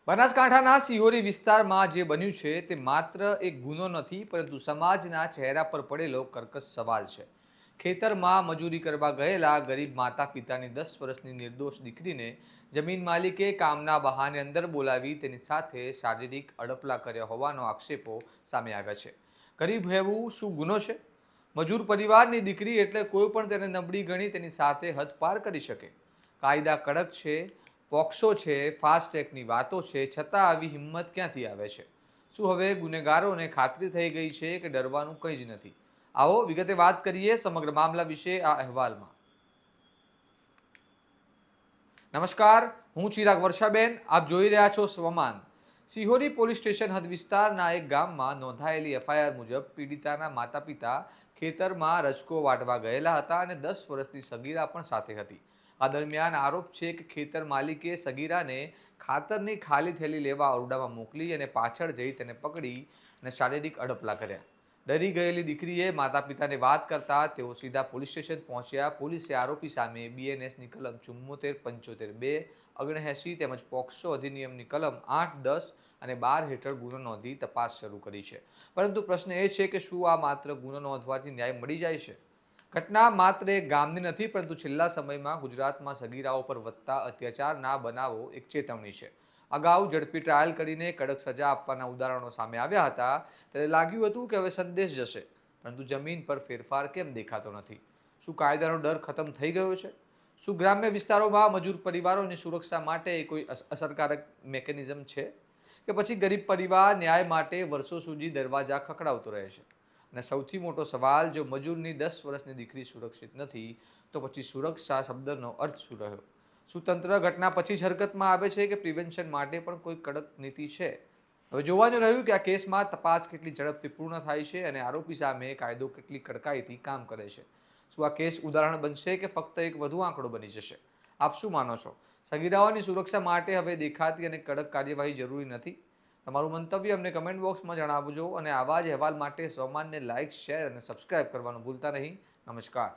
બનાસકાંઠાના સિહોરી વિસ્તારમાં જે બન્યું છે તે માત્ર એક ગુનો નથી, પરંતુ સમાજના ચહેરા પર પડેલો કર્કશ સવાલ છે. ખેતરમાં મજૂરી કરવા ગયેલા ગરીબ માતા પિતાની 10 વર્ષની નિર્દોષ દીકરીને જમીન માલિકે કામના બહાને અંદર બોલાવી તેની સાથે શારીરિક અડપલા કર્યા હોવાનો આક્ષેપો સામે આવ્યા છે. ગરીબ હોવું શું ગુનો છે? મજૂર પરિવારની દીકરી એટલે કોઈ પણ તેને નબળી ગણી તેની સાથે હદપાર કરી શકે. કાયદા કડક છે, પોક્સો છે, ફાસ્ટ ટ્રેકની વાતો છે, છતાં આવી હિંમત ક્યાંથી આવે છે? શું હવે ગુનેગારોને ખાતરી થઈ ગઈ છે કે ડરવાનું કંઈ જ નથી? આવો વિગતે વાત કરીએ સમગ્ર મામલા વિશે આ અહેવાલમાં. નમસ્કાર, હું ચિરાગ વર્ષાબેન, આપ જોઈ રહ્યા છો સ્વમાન. સિહોરી પોલીસ સ્ટેશન હદ વિસ્તારના એક ગામમાં નોંધાયેલી એફઆઈઆર મુજબ પીડિતાના માતા પિતા ખેતરમાં રજકો વાટવા ગયેલા હતા અને 10 વર્ષની સગીરા પણ સાથે હતી. આ દરમિયાન આરોપ છે કે ખેતર માલિકે સગીરાને ખાતરની ખાલી થેલી લેવા ઓરડામાં મોકલી અને પાછળ જઈ તેને પકડી અને શારીરિક અડપલા કર્યા. ડરી ગયેલી દીકરીએ માતા પિતાને વાત કરતા તેઓ સીધા પોલીસ સ્ટેશન પહોંચ્યા. પોલીસે આરોપી સામે બીએનએસની કલમ 74, 75, 2, 79 તેમજ પોક્સો અધિનિયમની કલમ 8, 10 અને 12 હેઠળ ગુનો નોંધી તપાસ શરૂ કરી છે. પરંતુ પ્રશ્ન એ છે કે શું આ માત્ર ગુનો નોંધવાથી ન્યાય મળી જાય છે? ઘટના માત્ર એક ગામની નથી, પરંતુ છેલ્લા સમયમાં ગુજરાતમાં સગીરાઓ પર વધતા અત્યાચારના બનાવો એક ચેતવણી છે. અગાઉ ઝડપી ટ્રાયલ કરીને કડક સજા આપવાના ઉદાહરણો સામે આવ્યા હતા, ત્યારે લાગ્યું હતું કે હવે સંદેશ જશે, પરંતુ જમીન પર ફેરફાર કેમ દેખાતો નથી? શું કાયદાનો ડર ખતમ થઈ ગયો છે? શું ગ્રામ્ય વિસ્તારોમાં મજૂર પરિવારોની સુરક્ષા માટે કોઈ અસરકારક મેકેનિઝમ છે, કે પછી ગરીબ પરિવાર ન્યાય માટે વર્ષો સુધી દરવાજા ખખડાવતો રહે છે? અને સૌથી મોટો સવાલ, જો મજૂરની 10 વર્ષની દીકરી સુરક્ષિત નથી, તો પછી સુરક્ષા શબ્દનો અર્થ શું રહ્યો? શું તંત્ર ઘટના પછી જ હરકતમાં આવે છે, કે પ્રિવેન્શન માટે પણ કોઈ કડક નીતિ છે? હવે જોવાનું રહ્યું કે આ કેસમાં તપાસ કેટલી ઝડપથી પૂર્ણ થાય છે અને આરોપી સામે કાયદો કેટલી કડકાઈથી કામ કરે છે. શું આ કેસ ઉદાહરણ બનશે કે ફક્ત એક વધુ આંકડો બની જશે? આપ શું માનો છો? સગીરાઓની સુરક્ષા માટે હવે દેખાતી અને કડક કાર્યવાહી જરૂરી નથી? તમારું મંતવ્ય અમને કમેન્ટ બોક્સમાં જણાવજો અને આવા જ અહેવાલ માટે સ્વમાનને લાઇક, શેર અને સબસ્ક્રાઇબ કરવાનું ભૂલતા નહીં. નમસ્કાર.